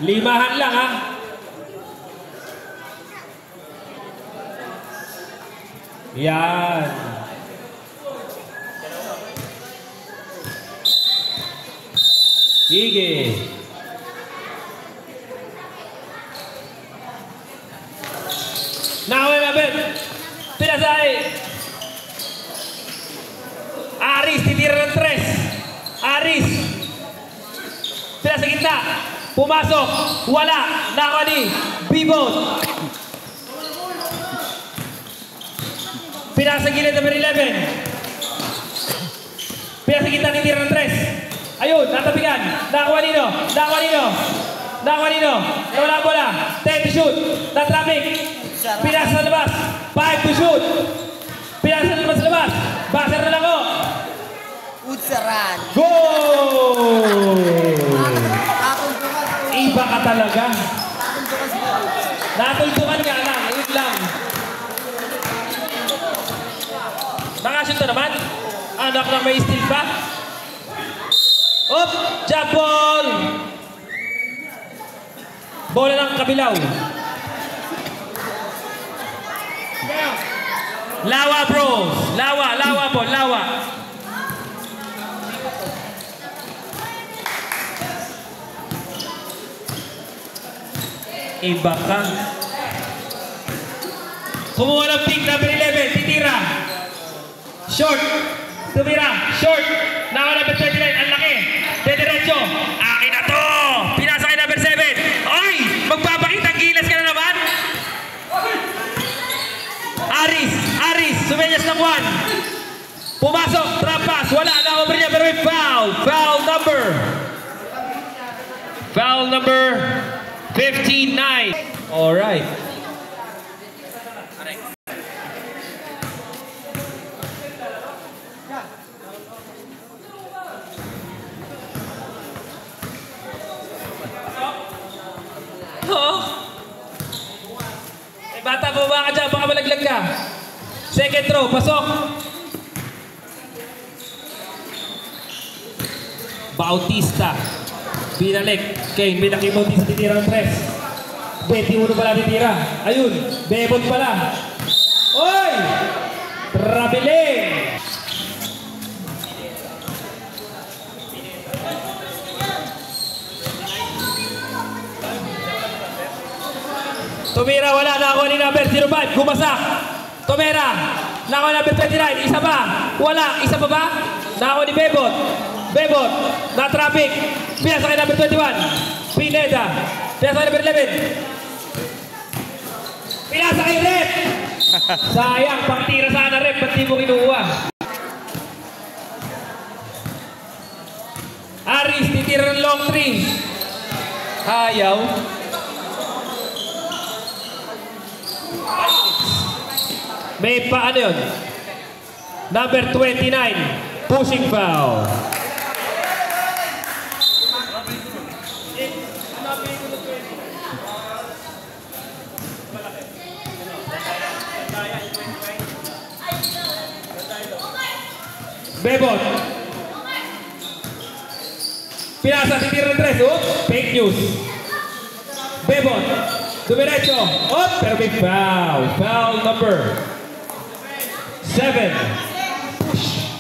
Limahan lang, ha? Yan. Sige. Nakawin namin. Pinasay. Aris, titira ng tres. Aris. Pinasa gitna. Pumasok. Wala. Nakuha ni Bibot. Pinasa gilid number 11. Pinasa gitna, titira ng tres. Ayun, natabigan. Nakuha nino. Nakuha nino. Nakuha nino. Nawala bola. 10 to shoot. Na-traffic. Pinasa sa labas. 5 to shoot. Pinasa sa labas. Baser na lang ko. Utsaran. Goal! Iba ka talaga. Natultungan nga lang. Yun lang. Nakashoot na naman. Anak na may steal pa. Op! Jump ball! Bola ng kabilaw. Lawa, bros. Lawa po, lawa. Iba ka. Kumuha ng pick number 11. Titira. Short. Tumira. Short. Nakuha number 39. Ang laki. Dediretso. Akin na to. Pinasa kay number 7. Oy! Magpapakita. Gilas ka na naman. Aris. Sumenyas ng 1. Pumasok. Trap pass. Wala. Nakuha niya. Pero may foul. Foul number 59. Alright. Bata po ba ka dyan? Baka malaglag ka. Second throw. Pasok. Bautista. Binalik. Kane. Binaki Bautista. Titira ng 3. 21 pala titira. Ayun. Bebot pala. Oy! Trabiling. Tumira, wala. Nakuha ni number 05. Gumasak. Tumira. Nakuha ni number 29. Isa pa. Wala. Isa pa ba? Nakuha ni Bebot. Na-traffic. Pinasa kay number 21. Pineda. Pinasa kay number 11. Pinasa kay Rep. Sayang. Pangtira sana Rep. Ba't di mo kinuha? Aris. Titira ng long 3. Ayaw. May pa ano yun? Number 29, pushing foul. Bebot. Pinasa, titira ng 3. Oh, fake news. Bebot. Dumiretso. Oh, pero may foul. Foul number 7. Push.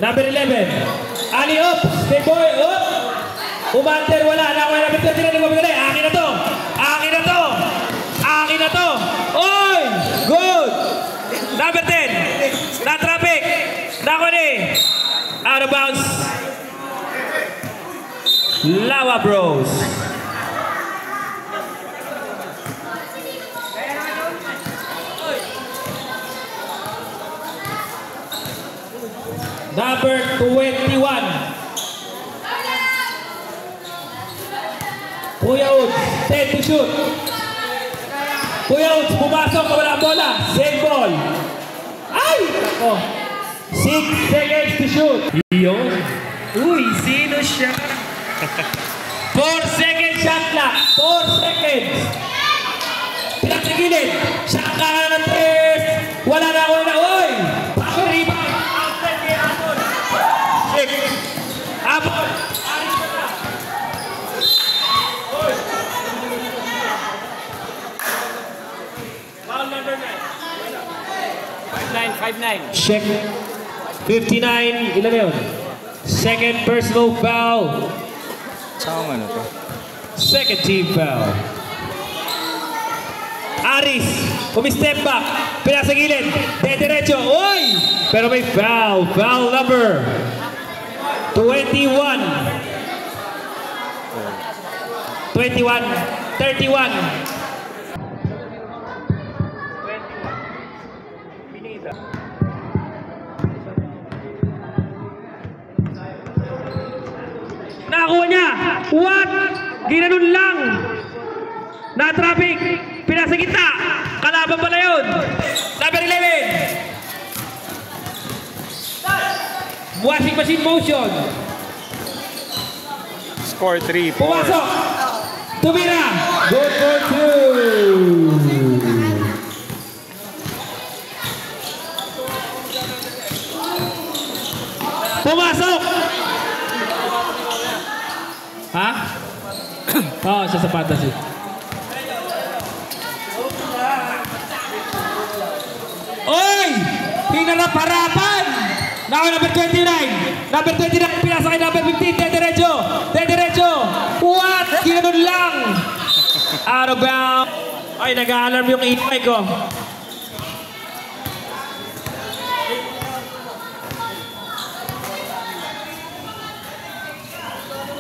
Number 11. Ali up. Stay boy. Up. Umanter. Wala. Nakuha namin 39. Akin na to. Akin na to. Oy! Good. Number 10. Na-traffic. Nakuha ni. Out of bounds. Lawa Bros. Number 21. Kuya Uds, 10 to shoot. Kuya Uds, pumasok, wala bola. Save ball. Ay! Oh. 6 seconds to shoot. Iyon. Uy, sino siya? 4 seconds shot clock. 4 seconds. Pinagsigilid. Shot ka ng 3. Wala na ako na. Uy! Rebound. Outside kay Apple. 6. Apple. Check. 59. Ilan na yun? Second personal foul. Saan ano to? Second team foul. Aris, step back. Pinasa gilid. Diretso. Uy! Pero may foul. Foul number 21. 31. Nakakuha niya. What? Ginanon lang. Na-traffic. Pinasa kita. Kalaban pala yun. Number 11. Washing machine motion. Score 3-4. Pumasok. Tumira. Good for 2. Pumasok. Ha? Oo, siya sa fantasy. Oy! Hinarap-harapan! Now number 29. Number 29, pinasa kay number 15. Diretso. What? Ginanon lang. Out of bounds. Ay, nag-a-alarm yung e-mic ko.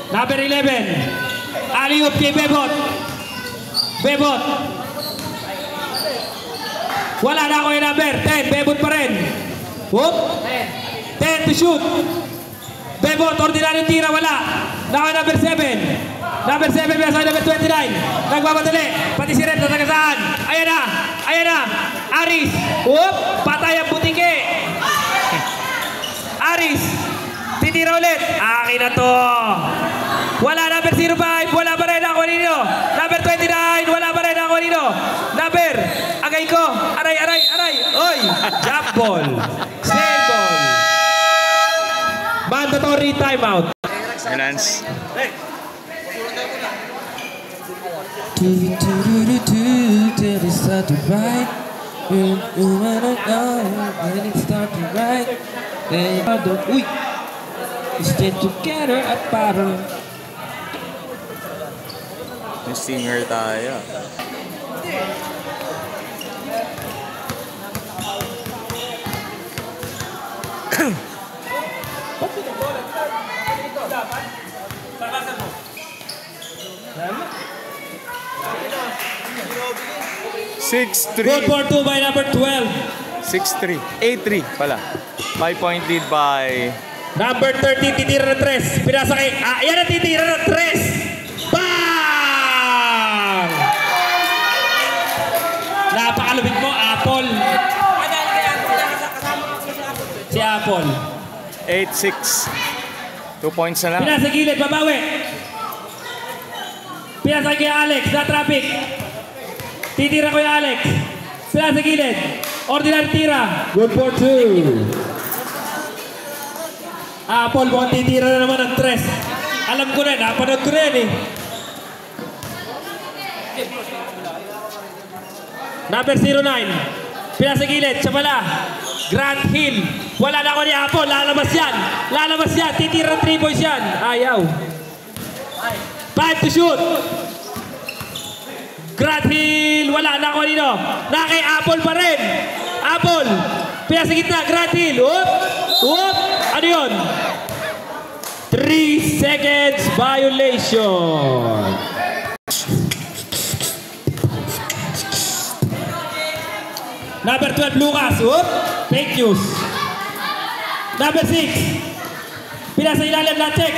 Number 11. Alley-oop kay Bebot. Wala na ako yung number. 10. Bebot pa rin. Whoop. 10 to shoot. Bebot, ordinaryo tira, wala. Nako number 7. Number 7, pinasa number 29. Nagmamadali. Pati si Red, natagasaan. Ayan na. Aris. Whoop. Patay ang butike. Aris. Titira ulit. Akin na to. Wala number 05. Wala pa rin ako nino. Number 29. Wala pa rin ako nino. Number. Agay ko. Aray. Oy. Jump ball. Snare ball. Mandatory timeout. Finance. Till it start to ride. When it start to ride. Uy. Stay together at bottom. May singer tayo. Good for 2 by number 12. 6-3. 8-3 pala. 5-point lead by... Number 13, titira na 3. Pinasa kay... yan ang titira na 3. Bang! Napakalupit mo, Apple. Si Apple. 8-6. 2 points na lang. Pinasa gilid, babawi. Pinasa kay Alex, na traffic. Titira ko yung Alex. Pinasa gilid. Ordinary tira. Good for 2. Apple, mukhang titira na naman ng 3. Alam ko na, napanood ko na yan eh. Number 09. Pinasa gilid, siya pala. Grant Hill. Wala na ako ni Apple, lalabas yan. Titira ng 3 points yan. Ayaw. 5 to shoot. Grant Hill, wala na ako nino. Na kay Apple pa rin. Apple. Pinasa gitna, Grant Hill. Whoop. Ano yun? 3 seconds violation. Number 12, Lucas. Whoop. Fake news. Number 6. Pinasa ilalim na check.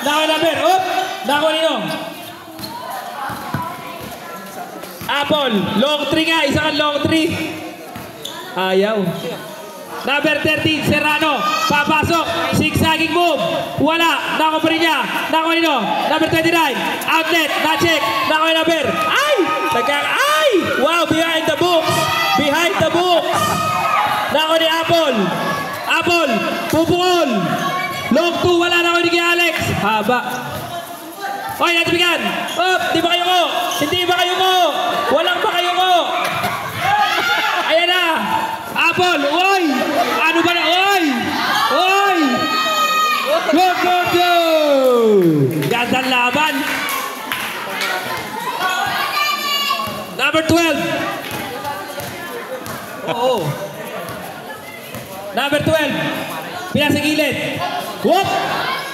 Nako number. Whoop. Nako nino. Apple. Long 3 nga. Isa kang long 3. Ayaw. Number 13, Serrano. Papasok. Zigzagging move. Wala. Nako pa rin niya. Nako nino. Number 29. Outlet. Na-check. Nako yung number. Ay! Ay! Wow! Behind the books. Nako ni Apple. Apple. Pupukol. Long 2. Wala na ako ni Alex. Haba. Oy, natibigan. Di ba kayo ko? Hindi ba kayo ko? Walang ba kayo ko? Ayan na. Apple! Oy! Ano ba na? Oy! Oy! Go, go, go! Gandang laban. Number 12. Oo. Number 12. Pinasa gilid. Whoop!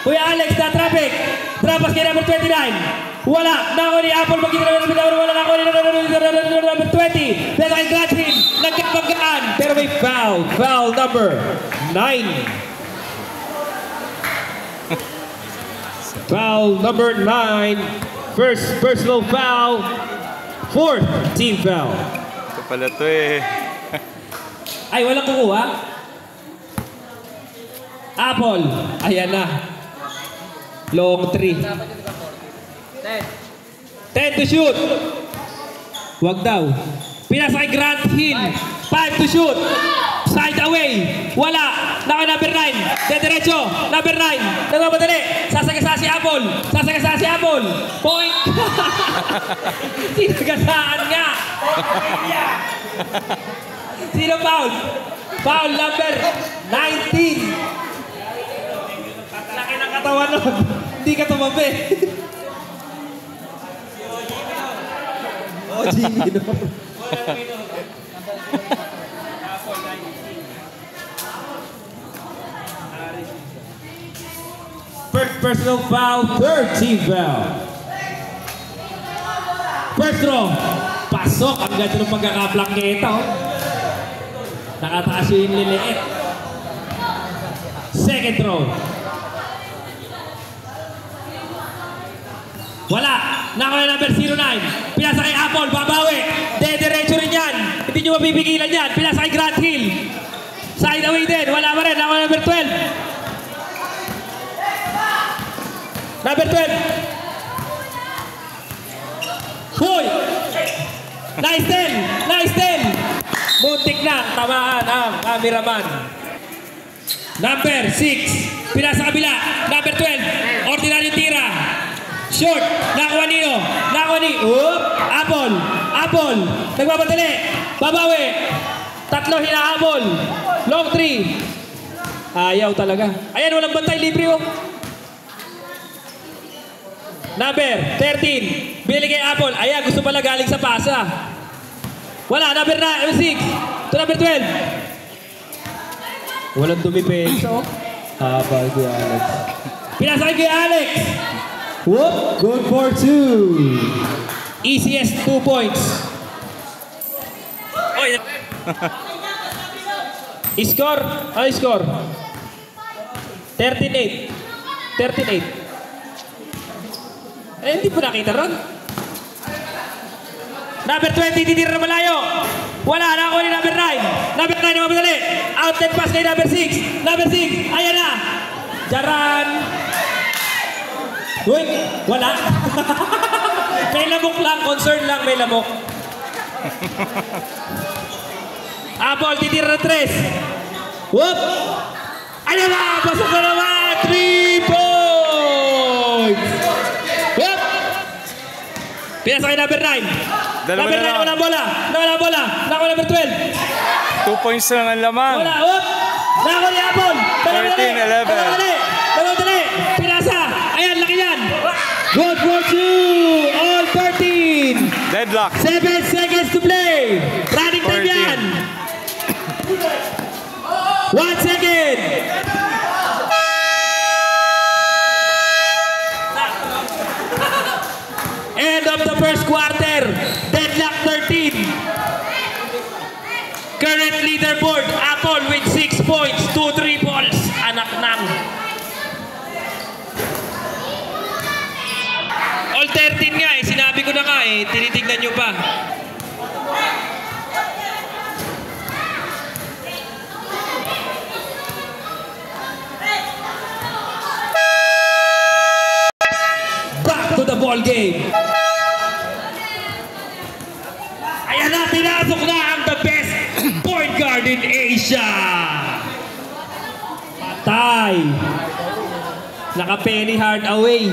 Kuya Alex na traffic. Trapas kay number 29. Wala. Nako ni Apple. Wala nako ni number 20. Pero kay Grathin. Nagkapagkaan. Pero may foul. Foul number 9. Foul number 9. First personal foul. Fourth team foul. Ito pala to eh. Ay, walang kukuha. Apple. Ayan na. Long 3. 10 to shoot. Wag daw. Pinasa kay Grant Hill. 5 to shoot. Side away. Wala. Naka number 9. Dediretso. Number 9. Nagmamadali. Sasagasa si Apple. Sasagasa si Apple. Point. Sinagasaan nga. Sino foul? Foul number 19. Laki ng katawan nun. Hindi ka tumabi. Oh, Jimmy. First personal foul, third team foul. First throw. Pasok. Ang ganda ng pagkakaplangketa. Oh. Nakataas yung liliit. Second throw. Wala. Nakuha na number 09. Pinasa kay Apple. Babawi. Dediretso rin yan. Hindi nyo mabibigilan yan. Pinasa kay Grant Hill. Side away din. Wala pa rin. Nakuha na number 12. Number 12. Hoy! Nice 10! Nice 10! Muntik na. Tamaan ang cameraman. Number 6. Pinasa kabila. Number 12. Ordinary tira. Short. Nakuha niyo. Nakuha ni... Apple. Apple. Nagbabatali. Babawi. Tatlo hinahabol. Long 3. Ayaw talaga. Ayan, walang bantay. Libre oh. Number 13. Bili kay Apple. Ayan, gusto pala galing sa pasa. Wala. Number 6. To number 12. Walang dumipenso. Habal ko Alex. Pinasa kay Alex. Whoop, good for 2. Easiest 2 points. Oy. Score? Ano score? 13-8. 13-8. Eh, hindi po nakita ron. Number 20, titira na malayo. Wala, nakakuha ni number 9. Number 9 na mamadali. Outlet pass kay number 6. Number 6, ayan na. Jaran. Uy, wala. May lamok lang, concern lang, may lamok. Apple, titira na 3. Whoop! Ayan na, pasok na naman. 3 points! Whoop! Pinasa kay number 9. Number 9, wala bola. Wala bola. Nako number 12. 2 points lang ang laman. Wala, whoop! Nako ni Apple. 13-11. Dali. Pinasa. Ayan, laki yan. Good for 2. All 13. Deadlock. 7 seconds to play. Running time yan. 1 second. End of the first quarter. Deadlock 13. Current leaderboard. Apple with 6 points. 2 triples. Anak ng. All 13 nga eh. Sinabi ko na nga eh. Tinitignan nyo pa. Back to the ball game. Ayan na, pinasok na ang the best point guard in Asia. Patay. Naka-penny hard away.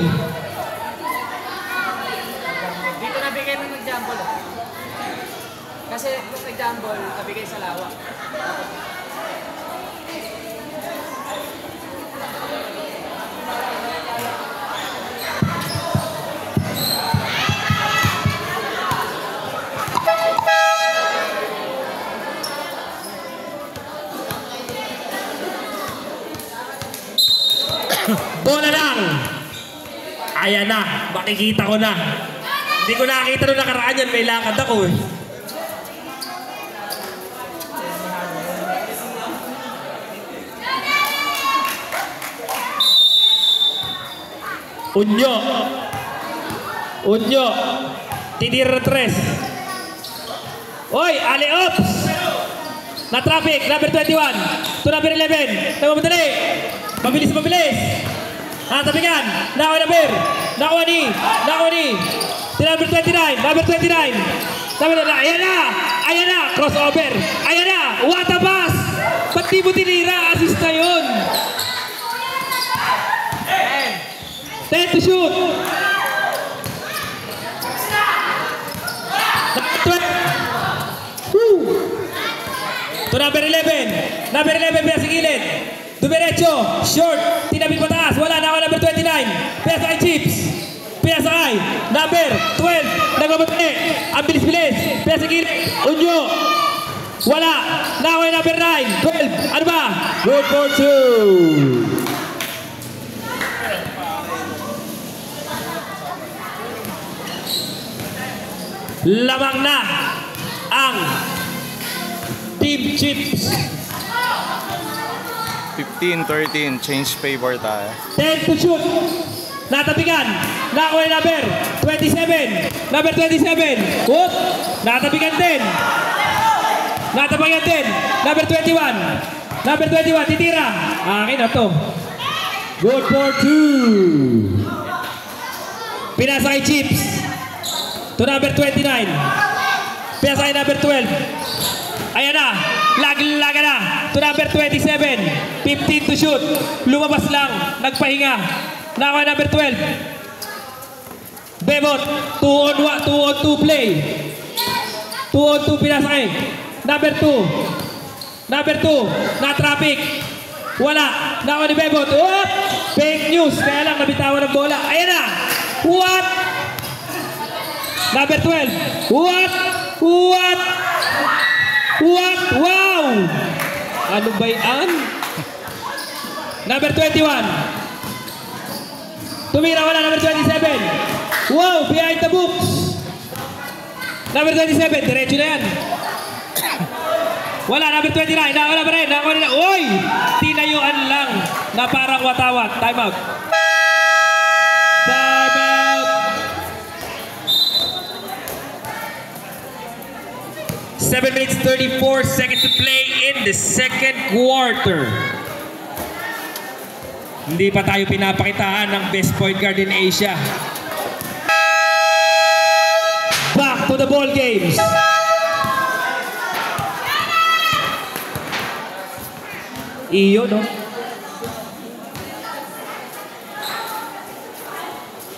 Dito nabigay ng example. Kasi Kasi kung example, nabigay sa lawak. Bola lang. Ayan na, makikita ko na. Hindi ko nakakita nung nakaraan yan, may lakad ako eh. Unyo. Unyo. Titira 3. Oy, Ali-Ops. Na traffic, number 21. To number 11. Nagmamadali. Mabilis, mabilis. Natabigan. Nakuha number. Nakuha ni. To number 29. Number 29. Ayan na. Ayan na. Crossover. Ayan na. What a pass. Ba't di mo tinira? Assist na yun. 10 to shoot. To number 11. Number 11, pila sa gilid. Dumiretso. Short. Tinabing pataas. Wala na ako number 29. Pila sa kay Chips. Pila sa kay. Number 12. Nagmamatali. Ang bilis-bilis. Pila sa gilid. Unyo. Wala. Na ako number 9. 12. Ano ba? Good for 2. Lamang na ang Team Chips. 15-13, change favor tayo. 10 to shoot. Natabigan. Nakuha number 27. Number 27. Whoop. Natabigan din. Natabigan din. Number 21. Number 21. Titira. Akin na to. Good for 2. Pinasa kay Chips. To number 29. Pinasa kay number 12. Ayan na. Lag-laga na. To number 27. 15 to shoot. Lumabas lang. Nagpahinga. Nakuha number 12. Bebot. 2 on 2 play. 2 on 2 pinasa kay. Number 2. Number 2. Na-traffic. Wala. Nakuha ni Bebot. What? Fake news. Kaya lang nabitawan ng bola. Ayan na. What? Number 12. What? What? What? Wow! Ano ba yan? Number 21. Tumira wala. Number 27. Wow! Behind the books. Number 27. Diretso na yan. Wala. Number 29. Wala pa rin. Uy! Tinayuan lang na parang watawat. Time out. Time out. 7 minutes 34 seconds to play in the second quarter. Hindi pa tayo pinapakitaan ng best point guard in Asia. Back to the ball games. Iyo, no?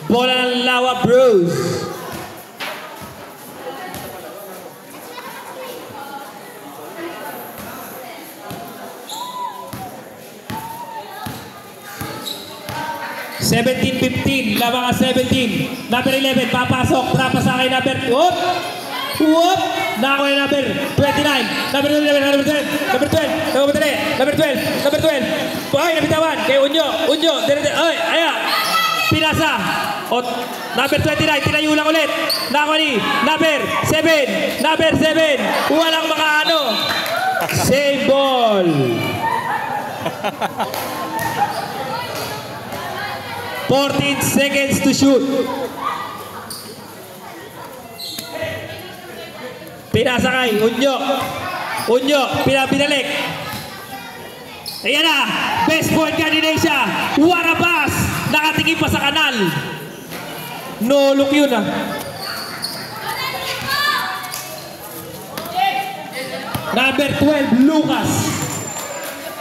Bola ng Lawa Bros. (17-15) lamang ang 17. Number 11 papasok, trapa sa akin number whoop whoop. Nakuha yung number 29. Number 11, number 12, number 12, number 12, number 12. Ay, nabitawan kay Unyo. Ay, ayan. Pinasa. O, number 29, tinayo lang ulit. Nakuha ni number 7. Number 7. Walang makaano. Save ball. 14 seconds to shoot. Pinasa kay Unyo. Pinabinalik. Ayan na. Best point guard in Asia. What a pass. Nakatingin pa sa kanal. No look yun ah. Number 12, Lucas.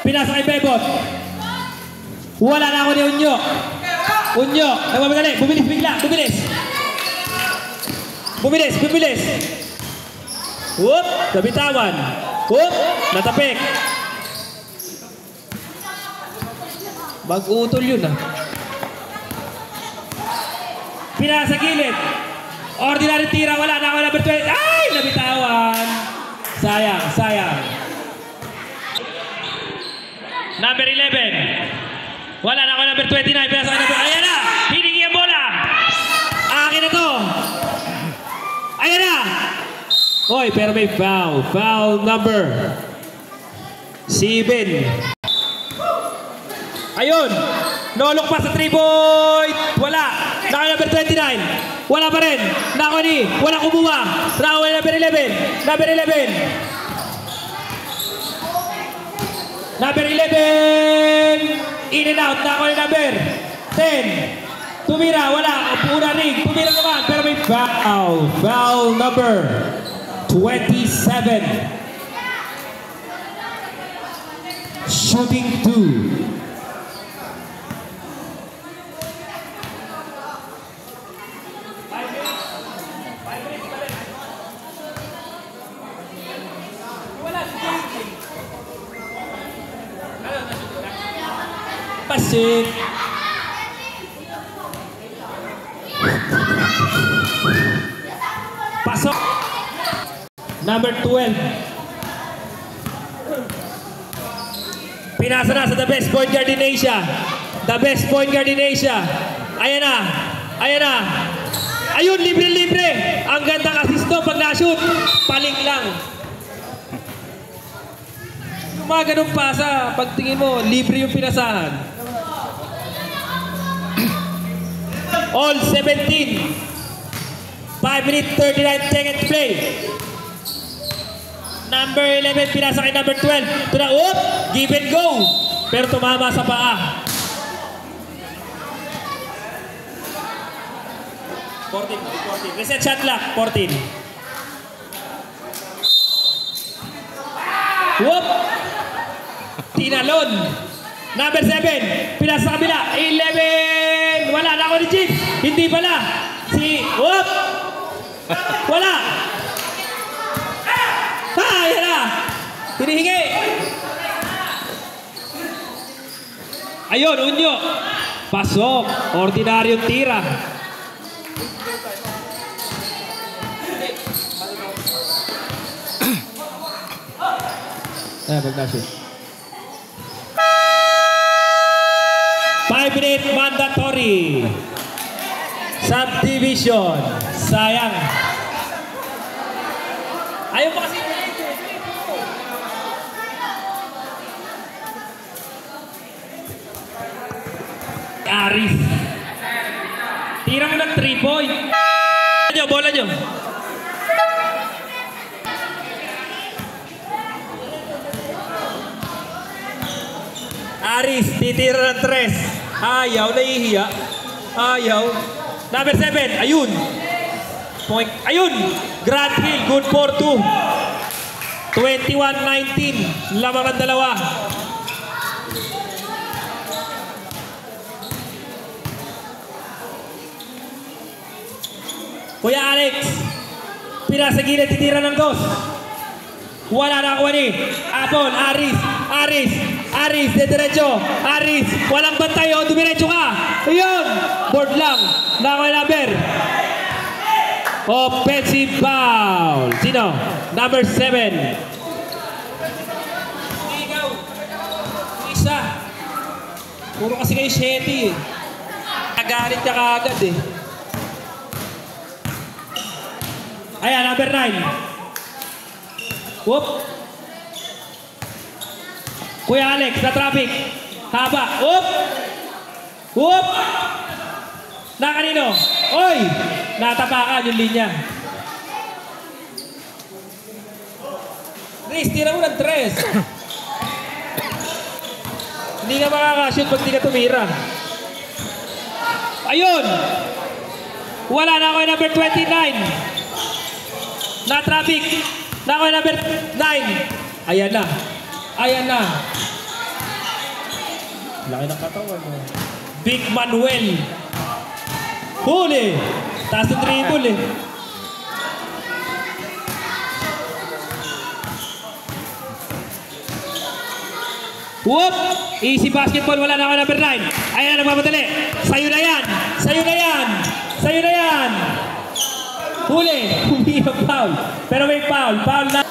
Pinasa kay Bebot. Wala na ako ni Unyo. Nagmamadali. Bumilis bigla. Bumilis. Whoop! Nabitawan. Whoop! Natapik. Mag-utol yun ah. Pinasa gilid. Ordinary tira, wala na ako number 20. Ay! Nabitawan. Sayang, sayang. Number 11. Wala na ako number 29. Pinasa ka number... Ayan na! Hiningi ang bola! Akin na to! Ayan na! Hoy, pero may foul. Foul number 7. Ayun! Nolok pa sa 3-point! Wala! Naka number 29. Wala pa rin. Nako ni. Wala kumuha. Nako number 11. Number 11. Number 11. In and out. Nako ni number 10. Tumira. Wala. Puna ring. Tumira naman. Pero may foul. Foul number 27. Shooting 2. Pasik. Pasok. Number 12. Pinasa na sa the best point guard in Asia. The best point guard in Asia. Ayan na. Ayan na. Ayun, libre-libre. Ang ganda assist to pag na-shoot. Paling lang. Mga ganun pasa, pagtingin mo, libre yung pinasahan. All 17. 5 minutes 39 seconds play. Number 11, pinasa kay number 12. Ito na, whoop! Give and go. Pero tumama sa paa. 14. Reset shot clock, 14. Whoop! Tinalon. Number 7. Pinas sa kabila. 11. Wala na ako ni Jim. Hindi pala. Si... Whoop! Wala. Yan na. Hinihingi. Ayun, Unyo. Pasok. Ordinaryong tira. Magkasya. 5-minute mandatory. Subdivision. Sayang. Ayaw pa kasi. Aris. Tira mo ng 3-point. Bola nyo. Aris, titira ng 3. Ayaw, nahihiya. Ayaw. Number 7, ayun. Point, ayun. Grant Hill, good for 2. 21-19. Lamang ang dalawa. Kuya Alex, pinasa gilid, titira ng 2. Wala na ako ni Apon, Aris, dediretso. Aris, walang bantay, o dumiretso ka. Ayun, board lang. Nakoy number. Offensive foul. Sino? Number 7. Ikaw. Isa. Puro kasi kayo 7 eh. Nagalit ka kaagad eh. Ayan, number 9. Whoop. Kuya Alex, na traffic. Haba. Whoop. Whoop. Na kanino? Oy! Natapakan yung linya. Chris, tira mo ng 3. Hindi ka makakashoot pag di ka tumira. Ayun! Wala na ako yung number 29. Na traffic. Na ako yung number 9. Ayan na. Ayan na. Laki ng katawan. Big Manuel. Huli. Taas ng dribble eh. Whoop! Easy basketball. Wala na ako number 9. Ayan, nagmamadali. Sa'yo na yan. Sa'yo na yan. Sa'yo na yan. Huli. Hindi yung foul. Pero may foul. Foul na.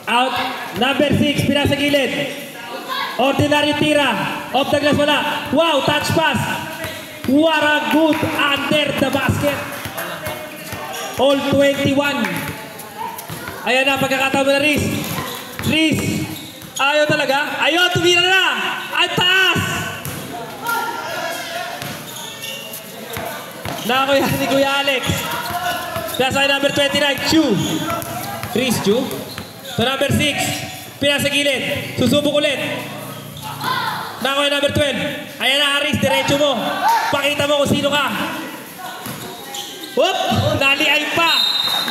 Out. Number 6. Pinasa gilid. Ordinary tira. Off the glass wala. Wow. Touch pass. What a good under the basket. All 21. Ayan na. Pagkakataon mo na Riz. Riz. Ayaw talaga. Ayaw. Tumira na. Ang taas. Nako yan ni Kuya Alex. Pinasa kay number 29. Chu. Riz Chu. To number 6, pinasa gilid. Susubok ulit. Nako yung number 12. Ayan na, Aris, diretso mo. Pakita mo kung sino ka. Whoop! Naliay pa.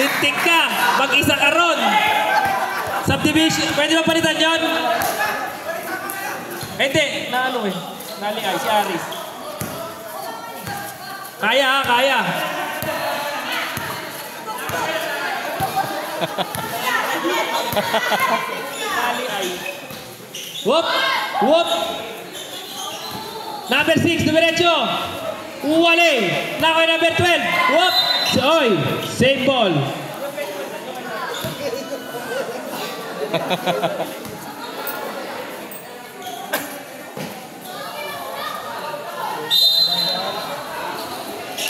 Lintik ka. Mag-isa ka ron. Subdivision. Pwede ba palitan yun? Hindi. Naano eh. Naliay si Aris. Kaya ha, kaya. Whoop! Whoop! Number 6, dumiretso. Wale. Nako yung number 12. Whoop! Oy! Same ball.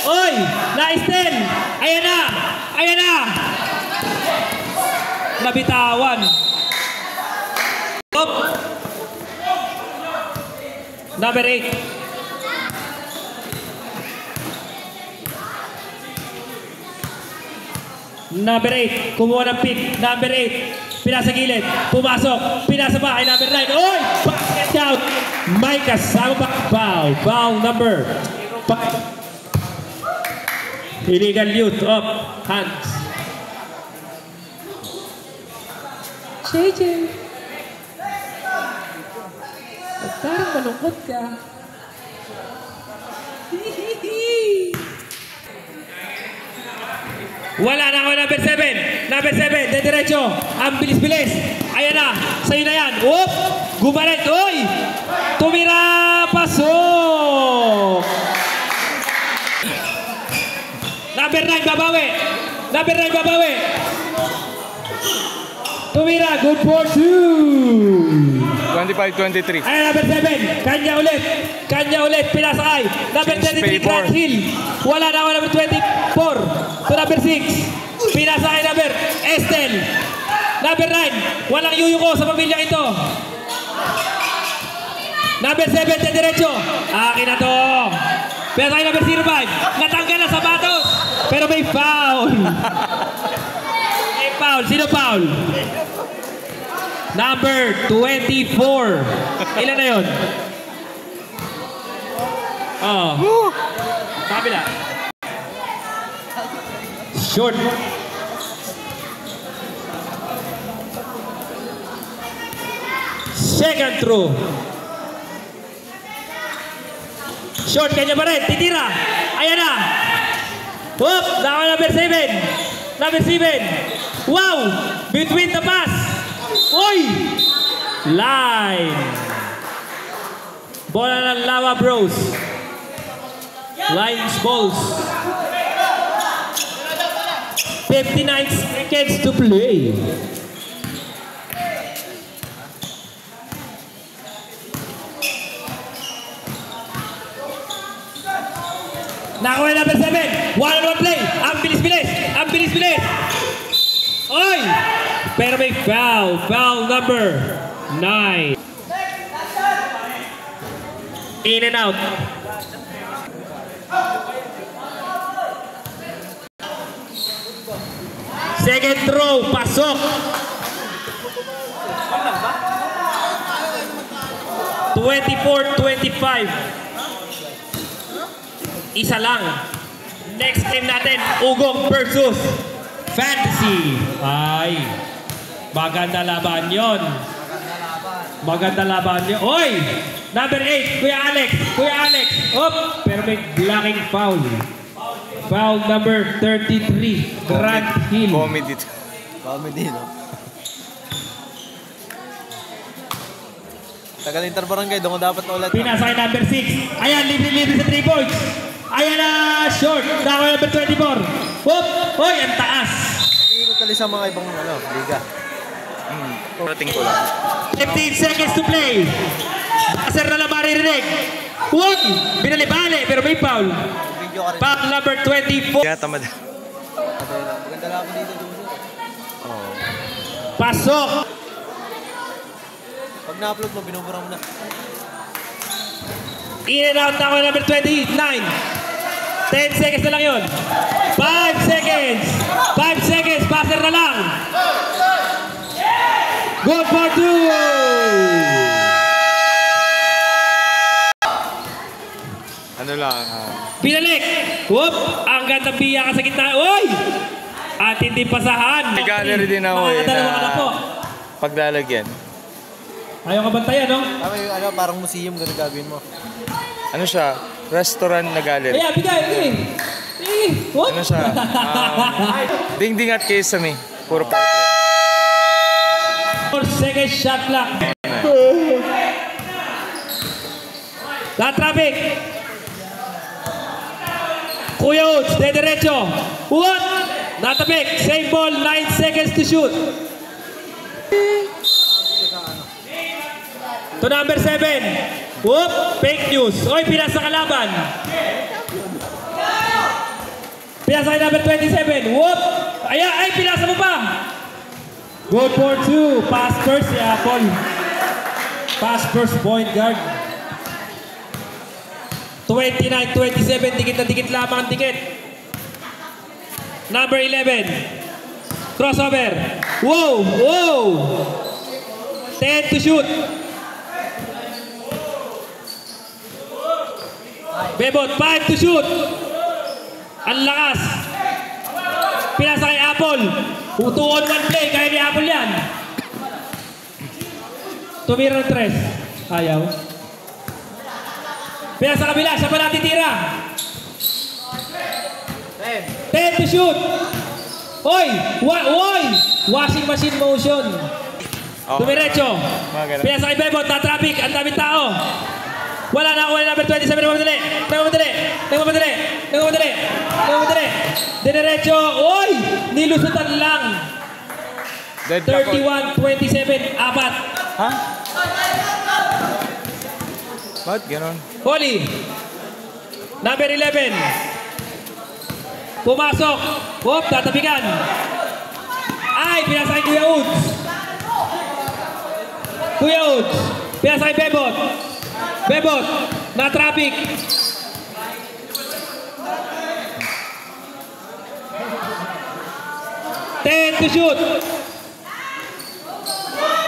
Oy! Nice 10. Ayan na! Ayan na! Nabitawan. Up. Number 8. Number 8. Kumuha ng pick. Number 8. Pinasa gilid. Pumasok. Pinasa pa kay number 9. Oy! Basket out. May kasama pa. Foul. Foul number 5. Illegal youth. Up. Hands. JJ. Parang malungkot ka. Wala na ako number 7. Number 7. Dediretso. Ang bilis-bilis. Ayan na. Sa'yo na yan. Whoop! Gumalit. Uy! Tumira. Pasok! Number 9. Babawi. Number 9. Babawi. Tumira, good for 2. 25-23. Ayan, number 7. Kanya ulit. Kanya ulit. Pinasakay. Number 23, Grant Hill. Wala na ako number 24. To number 6. Pinasakay number Estel. Number 9. Walang yuyuko sa pamilya ito. Number 7, diretso. Akin na to. Pinasakay number 05. Natanggal na sapatos. Pero may foul. May foul. Sino foul? Number 24. Ilan na yun? Oh. Sabi na. Short. Second throw. Short, kanya pa rin. Titira. Ayan na. Whoop! Naka number 7. Number 7. Wow! Between the pass. Oy! Line. Bola ng Lava Bros. Lines balls. 59 seconds to play. Nakuha number 7. One-on-one play. Ang bilis-bilis. Ang bilis-bilis. Oy! Pero may foul. Foul number 9. In and out. Second throw. Pasok. 24-25. Isa lang. Next game natin, Ugong versus Fantasy. Ay, maganda laban yon. Maganda laban yun. Oy! Number 8, Kuya Alex. Kuya Alex. Op! Pero may blocking foul. Foul number 33, Grant Hill. Comedy dito. Comedy, no? Tagal Interbarangay, doon ko dapat na ulit. Pinasa kay number 6. Ayan, libre-libre sa 3 points. Ayan na, short. Dako number 24. Whoop! Hoy, ang taas. Hindi ko tali sa mga ibang liga. Rating ko lang. 15 seconds to play. Buzzer na lang maririnig. Huwag! Binalibali, pero may foul. Video ka rin. Foul number 24. Kaya tamad. Maganda lang ako dito doon. Oh. Pasok. Pag na-upload mo, binubura mo na. In and out na ako number 29. 10 seconds na lang yun. 5 seconds. 5 seconds. Buzzer na lang. Good for 2. Ano lang. Pinalik. Whoop. Ang gandang biya ka sa gitna. Uy! At hindi pasahan. May gallery din ako Mga dalawa ka na po. Paglalagyan. Ayaw ka bantayan, no? Tama yung parang museum, ganun gagawin mo. Ano siya? Restaurant na gallery. Kaya, bigay. What? Ano siya? Ding-ding at Kesame. Puro pa. 4 seconds shot clock. La traffic. Kuya Uds, de-derecho. What? Natapik. Same ball, 9 seconds to shoot. To number 7. Whoop, fake news. Oy, pinasa kalaban. Pinasa kay number 27. Whoop. Ay, pinasa mo pa. Good for 2. Pass first si Apple. Pass first point guard. 29-27. Dikit na dikit lamang ang dikit. Number 11. Crossover. Wow! 10 to shoot. Bebot, 5 to shoot. Ang lakas. Pinasa kay Apple. 2-on-1 play. Kaya ni Apple yan. Tumira ng 3. Ayaw. Pinasa kabila. Siya pa natin tira. 10 to shoot. Oy! Washing machine motion. Tumiretso. Pinasa kay Bebot. Na-traffic. Ang daming tao. Wala na ako ng number 27. Nagmamadali. Dinerecho. Oy! Nilusutan lang. 31-27. Apat. Ha? Ba't ganon? Holy. Number 11. Pumasok. Whoop, tatabigan. Ay, pinasa kay Kuya Uds. Pinasa kay Bebot. Na traffic. Ten to shoot.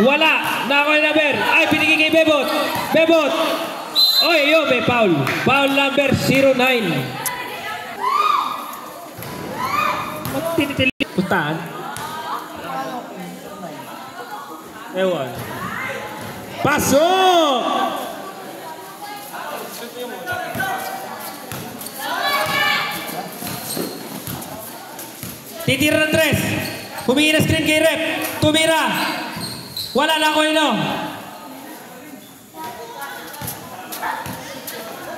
Wala. Nako yung number. Ay, pinigay kay Bebot. Oy, yun, may foul. Foul number 09. Magtinitili. Puntaan. Ewan. Pasok! Titira ng 3. Humingi na screen kay Rep. Tumira. Wala na ako yun.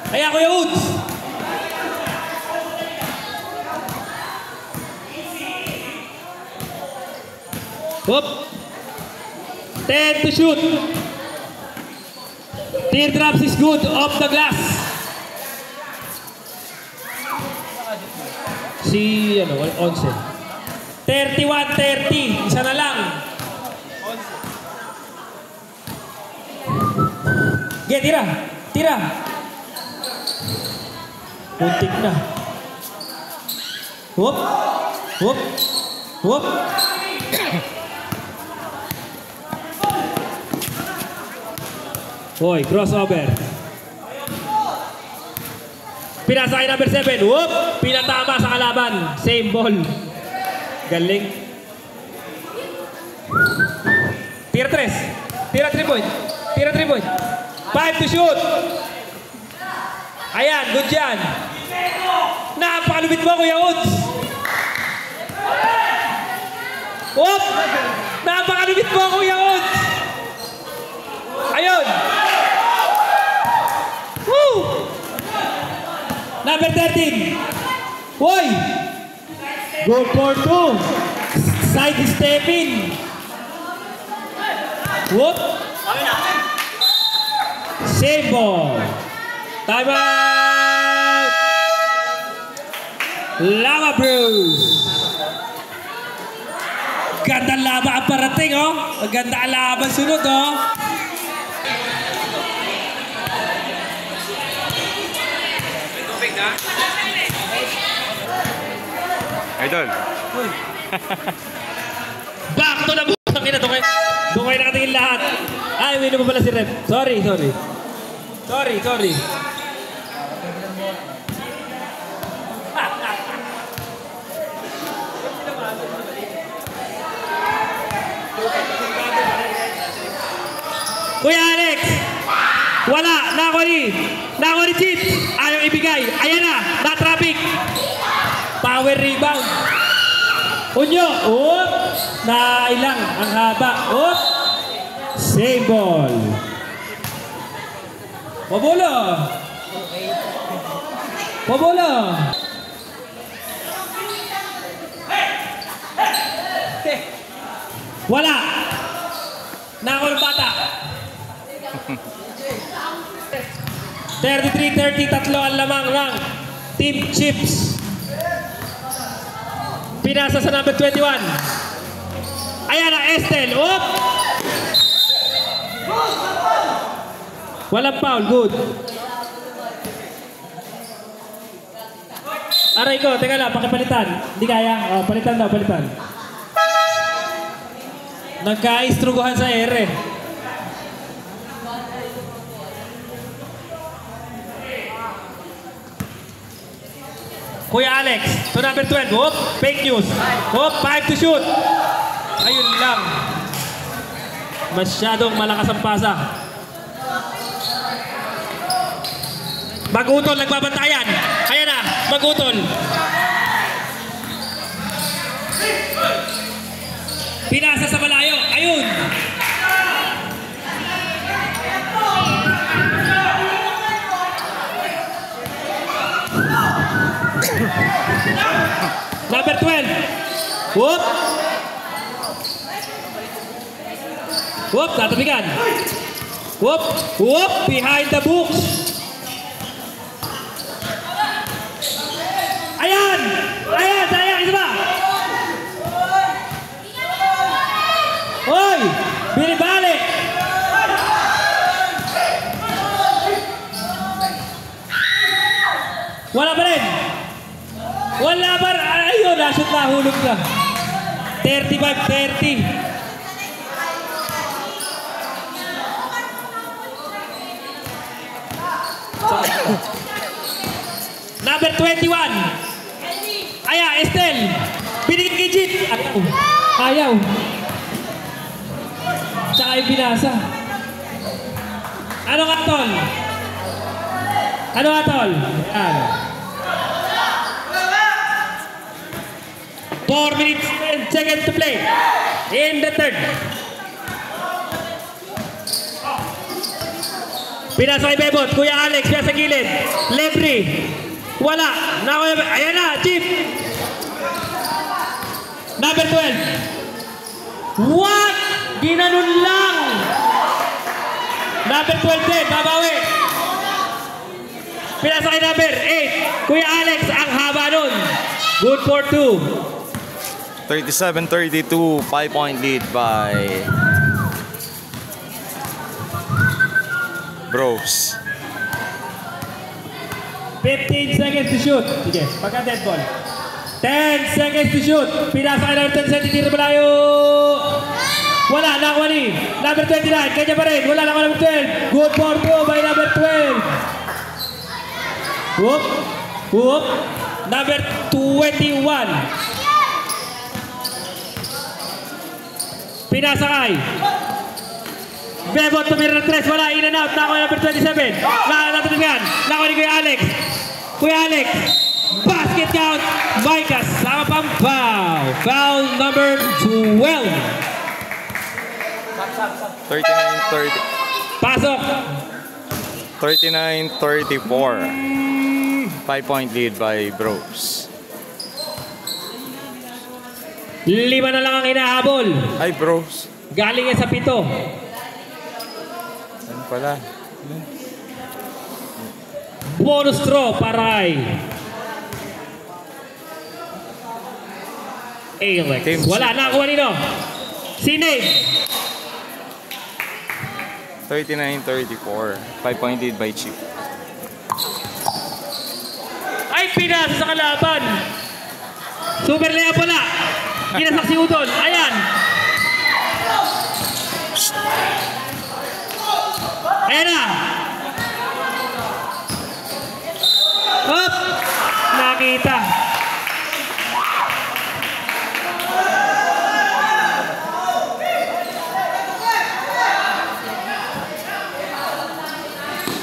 Kaya Kuya Uds. Whoop. 10 to shoot. Teardrops is good. Off the glass. Si, 11. 31-30. Isa na lang. Tira. Puntik na. Whoop. Hoy, crossover. Pinasa kay number 7. Whoop! Pinatama sa kalaban. Same ball. Galing. Tira 3. Tira 3 point. 5 to shoot. Ayan, good yan. Napakalupit mo, Kuya Uds. Whoop! Napakalupit mo, Kuya Od! Ayun! Woo! Number 13. Woy! Good for 2. Side stepping. Whoop! Save ball. Time out! Lava Bros! Ganda laban ang parating, oh. Maganda ang laban sunod, oh. Idol. Back to the book. Doon kayo nakatingin lahat. Ay, may pa pala si Rep. Sorry. Kuya Alex! Wala! Nako ni Chip! Ayaw ibigay! Ayan na! Traffic! Power rebound! Unyo! Oop! Nailang ang haba! Oop! Save ball! Pabola! Wala! Nako ng bata! 33-30, tatlo ang lamang ng Team Chips. Pinasa sa number 21. Ayan na, Estel. Oop! Walang foul. Good. Aray ko, teka lang, pakipalitan. Hindi kaya. Palitan daw, palitan. Nagka-istruguhan sa ere. Kuya Alex, to number 12. Whoop, fake news. Whoop, 5 to shoot. Ayun lang. Masyadong malakas ang pasa. Magutol, nagbabantayan. Ayan na, magutol. Pinasa sa malayo. Ayun. Number 12. Whoop. Whoop, tatabigan. Whoop. Whoop, behind the books. Ayan. Sayang, isa ba? Hoy, binibalik. Wala pa rin. Wala ba? Ayun, nashoot na, hulog na. 35-30. Number 21. Aya, Estel. Binigit kay Jit. Ayaw. Tsaka yung binasa. Ano ka, Tol? Ayan. 4 minutes and seconds to play in the third. Pinasa kay Bebot, Kuya Alex, pinasa gilid. Lebri, wala. Ayan na, Chief. Number 12. What? Ginanon lang. Number 12 din, babawi. Pinasa kay number 8. Kuya Alex, ang haba nun. Good for 2. 37-32, 5-point lead by Bros. 15 seconds to shoot. Sige, pagka dead ball. 10 seconds to shoot. Pinasa ka ng 10 seconds dito malayo. Wala, nakuha ni number 29. Kanya pa rin. Wala, nakuha number 12. Good for 2 by number 12. Whoop. Number 21. Pinasa kay Bebot, tumira ng 3. Wala, in and out. Nakuha number 27. Natatabigan. Nakuha ni Kuya Alex. Basket count. May kasama pang foul. Foul number 12. 39-30. Pasok. 39-34. 5-point lead by Bros. 5 na lang ang inahabol. Ay, Bros. Galing yan sa 7. Ano pala? Bonus throw para kay Alex. Team Wala na ako nino. Sinave. 39-34. 5-point lead by Chief. Ay, pinasa sa kalaban. Super layup pala. Ginasak si Udon. Ayan. Ayan na. Hop. Nakita.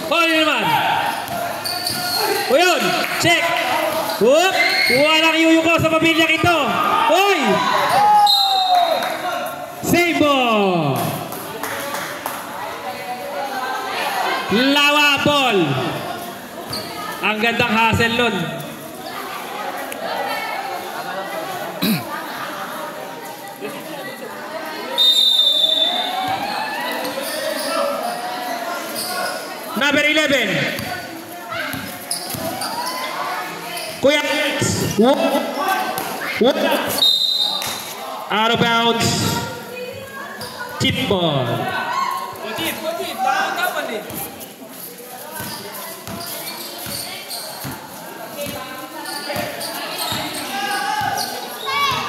Oh, yun naman. O yun. Check. Whoop. Walang yuyuko sa pamilyang ito. Hoy. Save ball. Lawa ball. Ang gandang hustle nun. Number 11. Kuya. Out of bounds. Chip ball. Kutip. Nakakaman eh.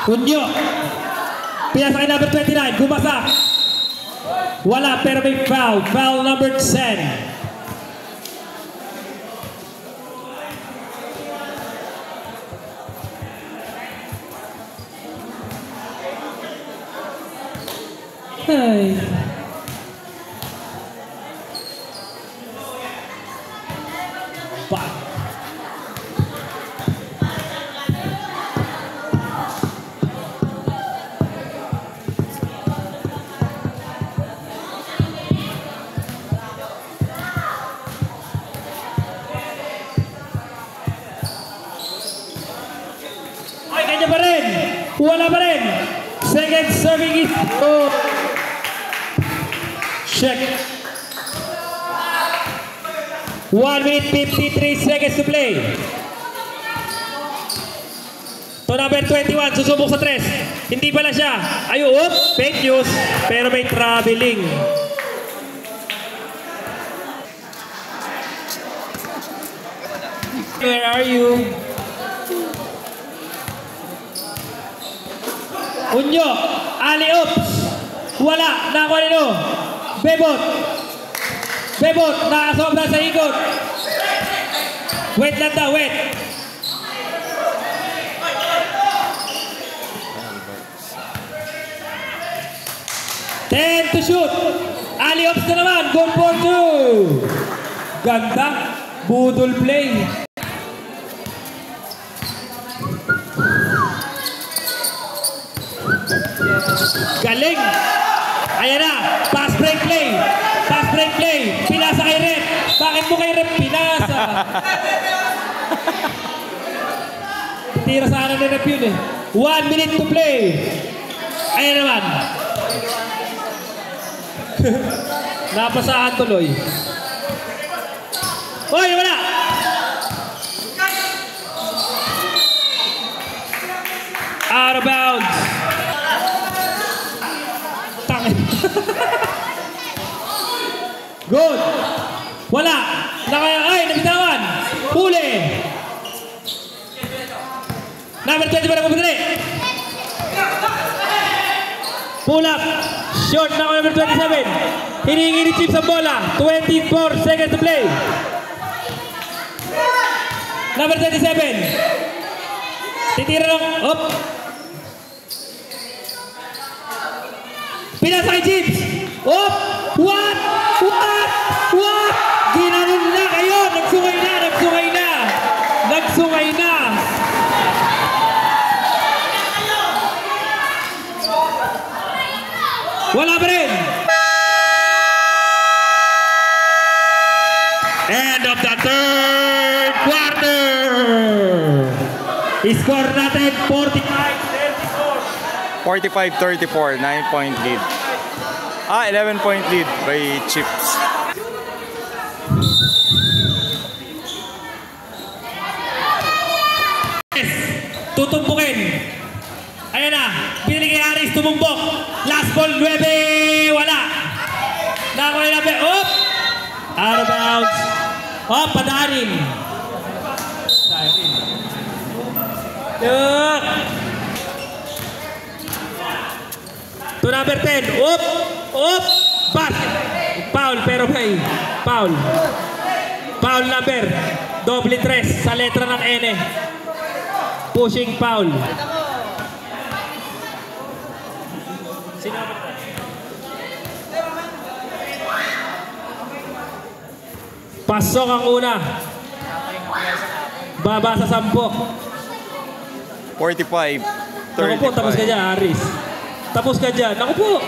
Unyo. Pinasa kay number 29. Gumasa. Wala pero may foul. Foul number 10. Ay. Fuck. Ay, kanya pa rin. Wala pa rin. Second serving is... Oh. Check. 1 minute 53 seconds to play. To number 21, susubok sa 3. Hindi pala siya. Ayun, fake news. Pero may traveling. Where are you? Unyo, alley-oops. Wala, nakuha nito. Bebot, nakasobra sa ikot. Wait lang daw, wait. Ten to shoot. Alley-oops na naman, goal for 2. Ganda, budol play. Galing. Ayan na, pass break play. Pinasa kay Rep. Bakit mo kay Rep pinasa? Tira sa akin ni Rep yun eh. 1 minute to play. Ayan naman. Napasahan tuloy. Hoy, wala. Out of bounds. Good. Wala. Ay, nabitawan. Huli. Number 20 para kumpadali. Pull up. Short na number 27. Hinihingi ni Chips ang bola. 24 seconds to play. Number 27. Titira lang. Up. Pinasa kay Chips. Up. What? Ginanon na kayo. Nagsungay na. Wala pa rin. End of the third quarter. Score natin 45-34. 45-34, 9-point lead. 11-point lead by Chips. Tutumpukin. Ayan na. Pinili kay Aris, tumumbok. Last ball, 9. Wala. Nakakuha na natin. Oop! Out of bounds. Oh, padanin. Look. To number 10. Oop! Oop! Pass. Foul, pero may. Foul. Foul number. Doble 3 sa letra ng N. Pushing foul. Sino? Pasok ang una. Baba sa 10. 45-35. Naku po, tapos ka dyan, Aris. Tapos ka dyan. Naku po.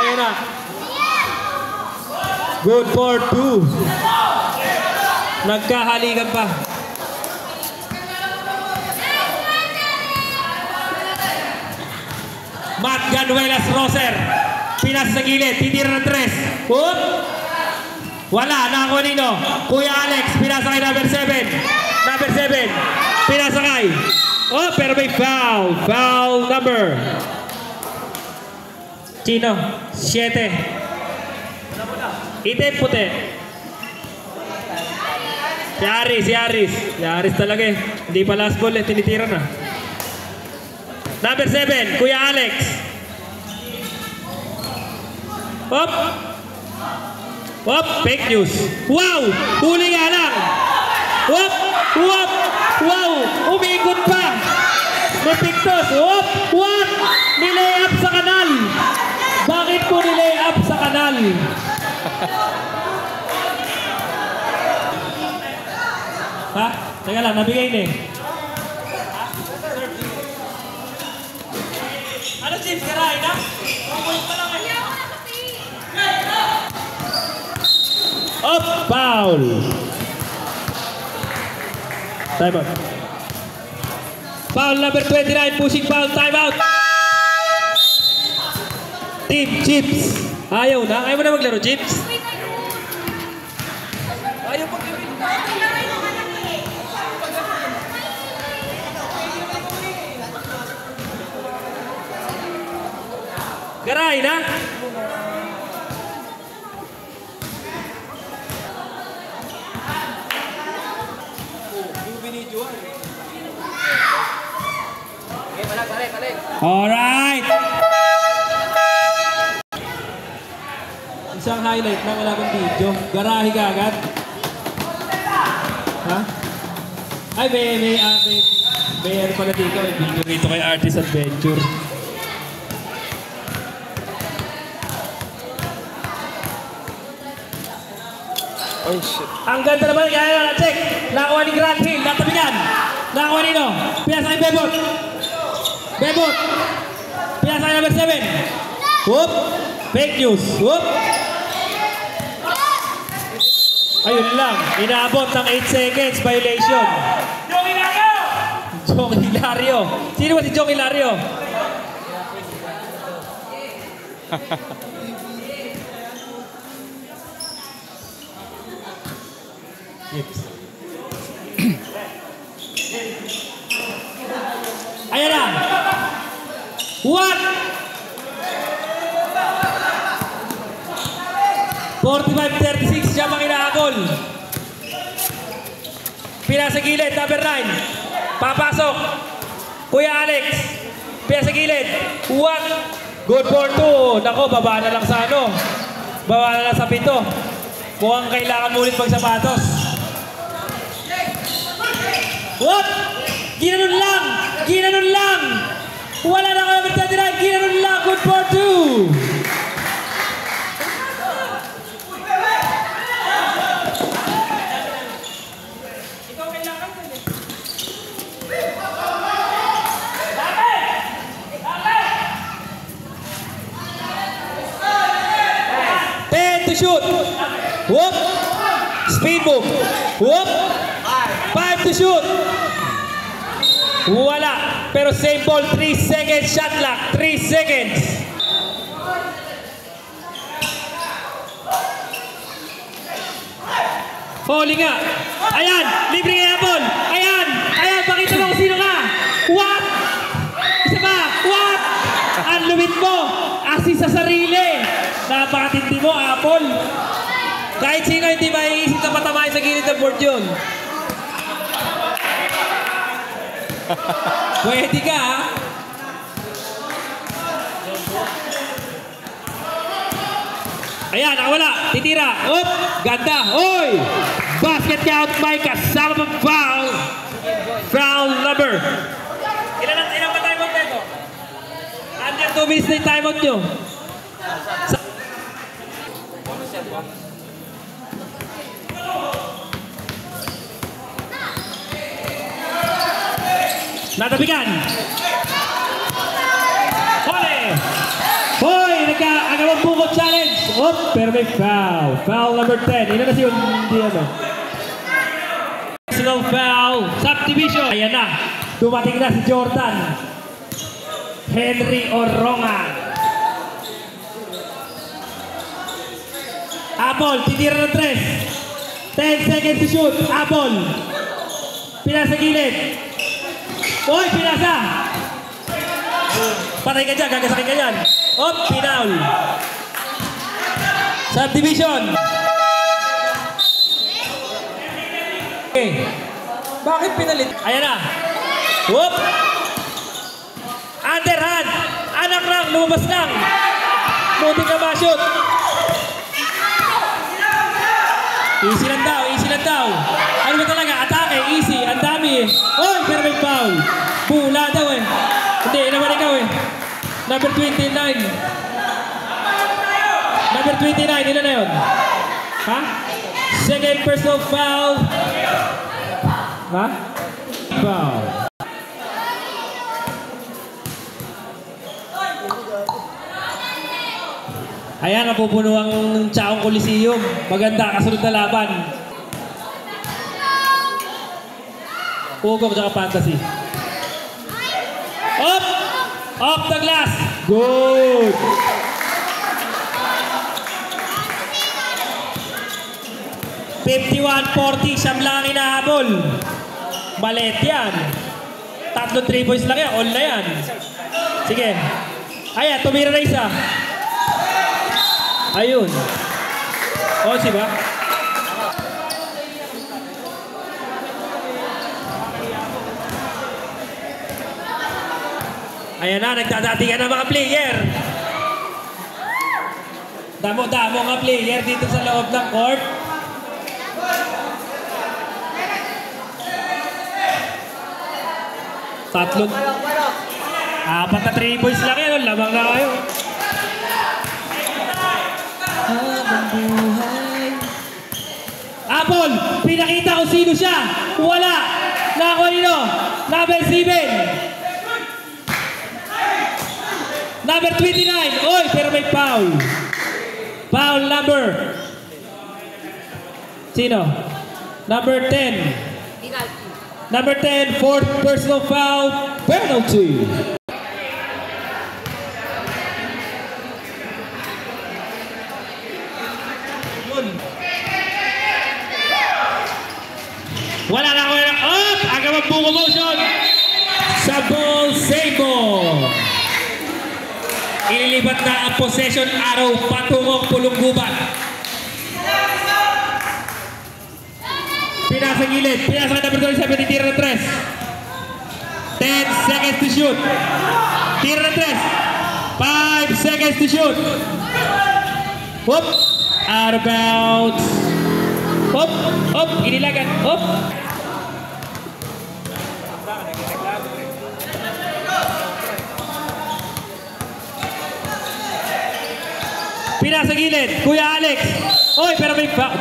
Ayan na. Good for 2. Nagkahalikan pa. Matt Ganuelas Roser. Pinas sa gilid. Titira ng 3. Oop. Wala. Nakakuha nino. Kuya Alex. Pinasakay number 7. Number 7. Pinasakay. Oh, pero may foul. Foul number. Chino. 7. Itim puti. Si Aris. Si Aris talaga eh. Hindi pa last ball eh. Tinitira na. Number 7. Kuya Alex. Hop. Hop. Fake news. Wow. Huli nga lang. Hop. Hop. Wow. Umiikot pa. May pictos. Hop. What? Nilay up sa kanal. Bakit po nilay up sa kanal? Ha? Teka lang. Nabigay na eh. Ano James? Karay na? Point pa lang eh. Up, foul. Time out. Foul number 29, pushing foul, time out. Team Chips. Ayaw na? Ayaw mo na maglaro, Chips? Ayaw pag Garay na? Alright! Isang highlight ng wala kong video. Garahe ka agad. Ha? Ay, may ano pala dito. May video dito kay Artist Adventure. Oh, shit. Ang ganda naman, kaya check. Nakakuha ni Grand Hill, natabigan. Nakakuha nino. Pinasa kay Bebot. Bebot. Pinasa kay number 7. Whoop. Fake news. Whoop. Ayun lang. Inaabot ng 8 seconds violation. Jong Hilario! Jong Hilario. Sino ba si Jong Hilario? Ayan na. What? 45-36 siya makinaagol. Pinasa gilid, number 9. Papasok. Kuya Alex. Pinasa gilid. What? Good for 2. Nako, baba na lang sa ano. Baba na lang sa pito. Mukhang kailangan mo ulit magsapatos. What? Ginanon lang! Ginanon lang! Wala na kayo magtatiran! Ginanon lang! Good for 2! shoot. Whoop. Speed move. Whoop. 5 to shoot. Wala. Pero same ball. 3 seconds shot clock. 3 seconds. Falling nga. Ayan. Libre nga yung ball. Ayan. Ayan. Pakita mo kung sino ka. What? Isa pa. What? Ang lumit mo. Asi sa sarili. Napakatindi mo, Apple. Kahit sino hindi maiisip na patamahin sa gilid ng board yun. Pwede ka, ha? Ayan, nakawala. Titira. Op! Ganda. Oy! Basket count may kasama pang foul. Foul number. Ilan ba timeout nito? Under 2 minutes na yung timeout nyo. Natabigan. Hole! Hoy! Nagka-agawang bukot challenge. Op! Pero may foul. Foul number 10. Ilan na siya hindi ano? Personal foul. Subdivision. Ayan na. Dumating na si Jordan. Henry Oronga. Apple. Titira ng 3. 10 seconds to shoot. Apple. Pinasa gilid. Hoy! Pinasa. Patay ka dyan. Gagasakin ka dyan. Op! Pinaul. Subdivision. Okay. Bakit pinalit? Ayan na. Whoop! Underhand. Anak lang. Lumabas lang. Buti ka ma-shoot. Easy lang daw. Easy lang daw. Ano ba talaga? Atake. Easy. Ang dami eh. Oy! Pero may foul. Bula daw eh. Hindi. Naman ikaw eh. Number 29. Number 29. Ilan na yun? Ha? Second personal foul. Ha? Foul. Ayan, napupuno ang Chaong Coliseum. Maganda, kasunod na laban. Ugong tsaka fantasy. Up! Up the glass! Good! $51-40, siyam lang ang inahabol. Malit yan. 3 points lang yan, all na yan. Sige. Ayan, tumira na isa. Ayun. O, diba? Ayan na, nagdadatingan ng mga player. Damo-damo nga player dito sa loob ng court. Tatlong. 4 na 3 points lang yan. Lamang na kayo. Apple, pinakita ko sino siya. Wala. Nakakuha nino. Number 7. Number 29. Oy, pero may foul. Foul number. Sino? Number 10. Number 10, fourth personal foul, penalty. Wala na ako na. Up! Aga magbuko motion. Sa ball, save ball. Ililipat na ang possession araw patungong Pulungguban. Pinasa gilid. Pinasa ka number 27. Tira na 3. 10 seconds to shoot. Tira na 3. 5 seconds to shoot. Whoop! Out of bounds. Hop! Hop! Inilagan. Hop! Pinasa gilid. Kuya Alex. Oy, pero may foul.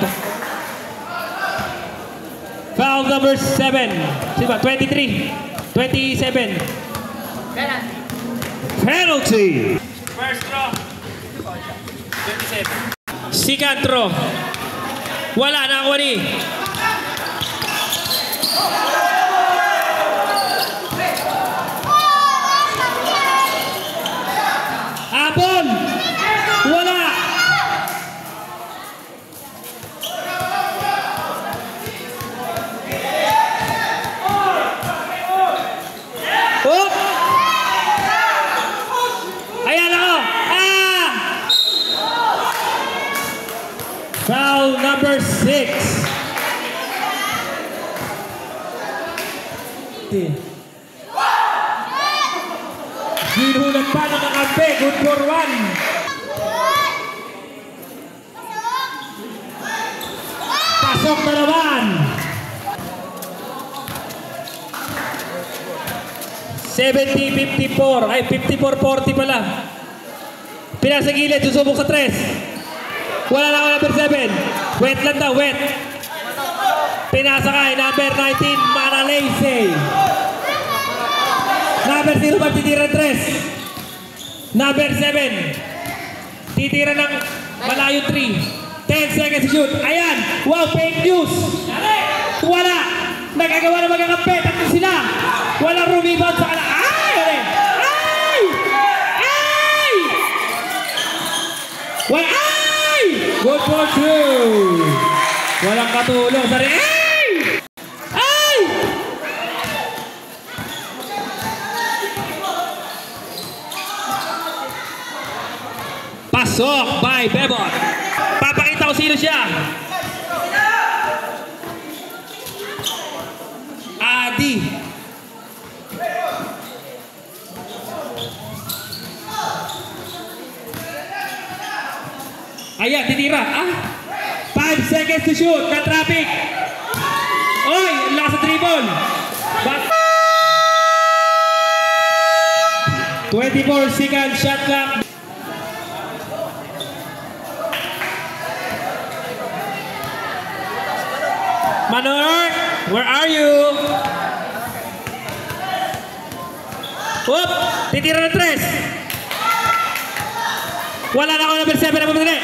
Foul number 7. Siba, 23. 27. Penalty. First draw. 27. Second throw. Wala, nakakuha ni. Apon! Wala! Oh! Ayan ako! Foul number 6. Ginulat pa ng kakampi. Good for 1. Pasok na naman. 70-54. Ay, 54-40 pala. Pinasa gilid. Susubok sa 3. Wala na ako number 7. Wet lang daw. Wet. Pinasa kay number 19. Manalese. Number 0 magtitira 3. Number 7. Titira ng malayo 3. 10 seconds to shoot. Ayan. Wow, fake news. Wala. Nagagawa na magkakampi. Tatlo sila. Walang rebound sa kanila. Ay! Ay! Ay! Wala. Ay! Good for 2. Walang katulong sa rin. Ay! Ay! Pasok by Bebot. Papakita ko sino siya. Adi. Ayan, titira. 5 seconds to shoot. Na-traffic. Oy, lakas sa dribble. 24 seconds shot clock. Manor, where are you? Whoop! Titira ng 3. Wala na ako number 7 na mamadali.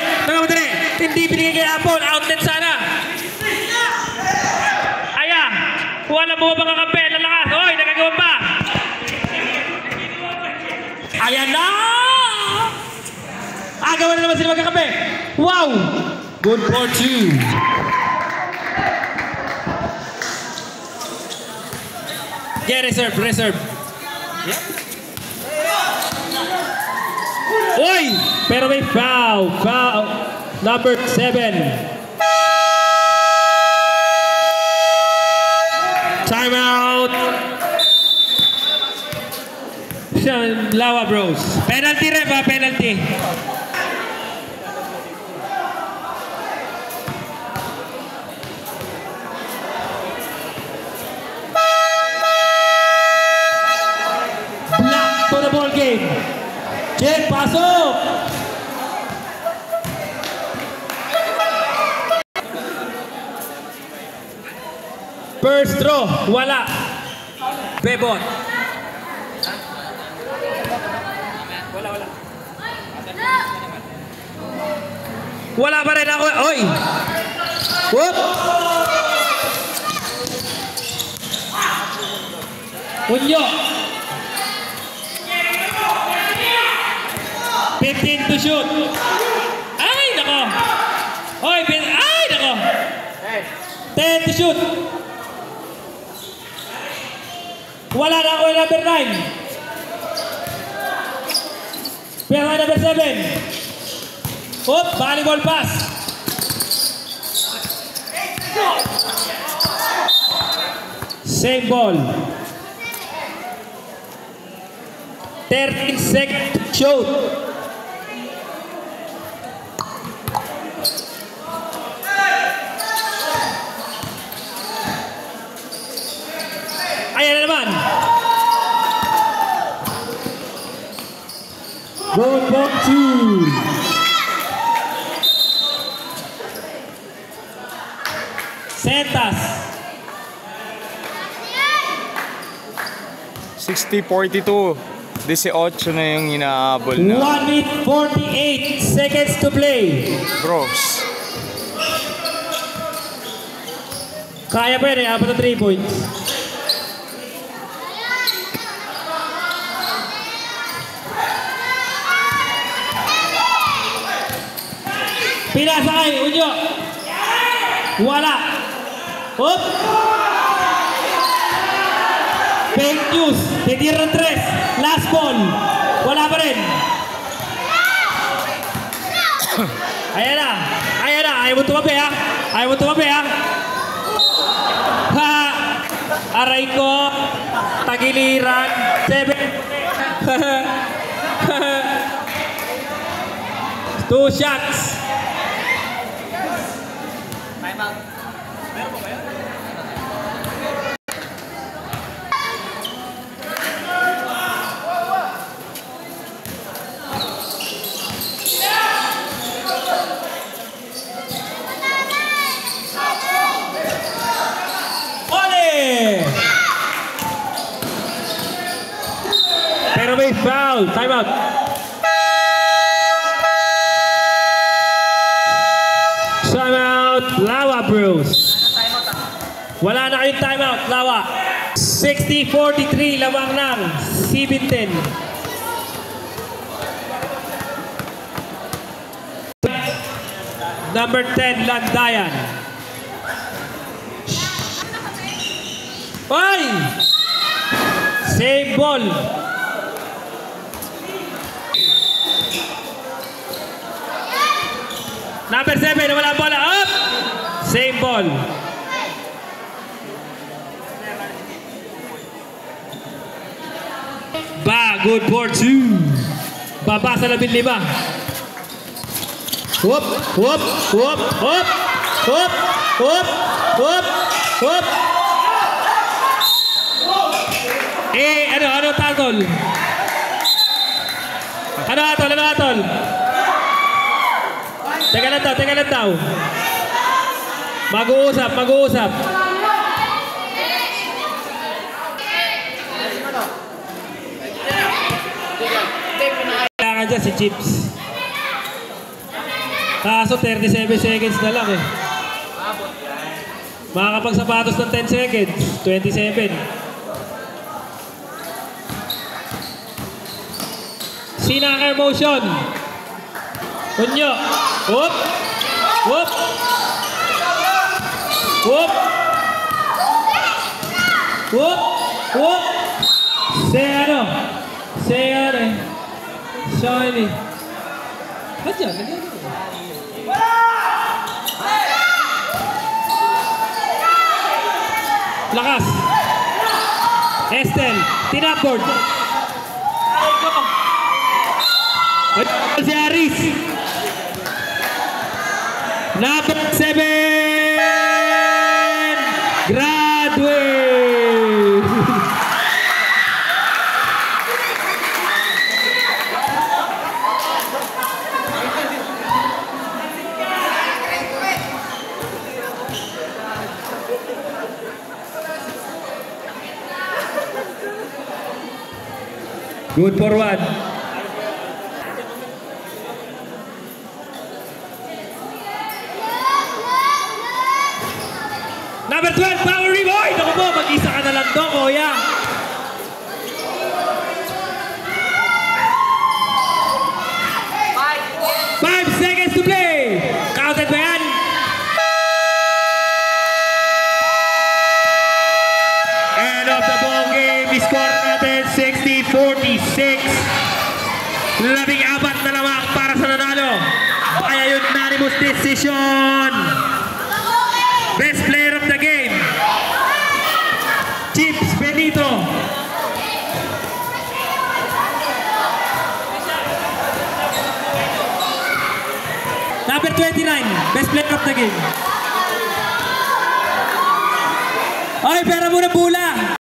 Hindi binigay kay Apple. Outlet sana. Ayan. Wala bumabang ang kampe. Lalakas. Oy, nagagawa pa. Ayan na! Agawan na naman sila magkakampe. Wow! Good for 2. Yeah, reserve. Yeah. Oy! Pero may foul. Number 7. Time out. Lawa bros. Penalty ref ha, penalty. Black to the ball game. Jen, pasok! First throw, wala. Bebot. Wala. Wala pa rin ako. Oy! Whoop! Unyo. 15 to shoot. Ay, nako. Oy, ay, nako. 10 to shoot. Wala na ako yung number 9. Pero number 7. Oop, volleyball pass. Same ball. 13 seconds to shoot. Ayan na naman. Road bomb 2. Sentas. 60-42. 18 na yung hinahabol na 1 minute 48 seconds to play. Bros. Kaya pa yun eh, apat na 3 points. Pinasakay, Unyo. Wala. Hop. Fake news. Titira ng 3. Last ball. Wala pa rin. Ayan na. Ayan na. Ayaw mo tumabi ha. Ayaw mo tumabi ha. Ha. Aray ko. Tagiliran. 7. 2 shots. Pero may foul. Time out. Time out. Lawa Bros. Wala na kayong time out. Lawa. 60-43. Lamang ng Sibinten. Number 10, Landayan. Ay! Same ball. Number 7, wala bola. Up! Same ball. Ba, good for 2. Baba sa 15. Whoop, whoop, whoop, whoop, whoop, whoop, whoop, whoop. Ano tatol? Ano atol? Teka lang daw. Mag-uusap. Kailangan dyan si Chips. Kaso 37 seconds na lang eh. Makakapagsapatos ng 10 seconds. 27. Sinaka motion. Unyo. Whoop. Whoop. Whoop. Whoop. Whoop. Shiny. Ba't yan? Lakas. Estel. Tinapord. Si Aris. Number 7. Graduate. Good for 1. Number 12, power rebound. Naku po, mag-isa ka na lang doon, kuya. Five seconds to play. Counted ba yan? End of the ball game. Score natin 60-46. 14 na lamang para sa nanalo. Kaya unanimous decision. Best player of the game, Chips Benito. Number 29, best player of the game. Ay, pera muna pula.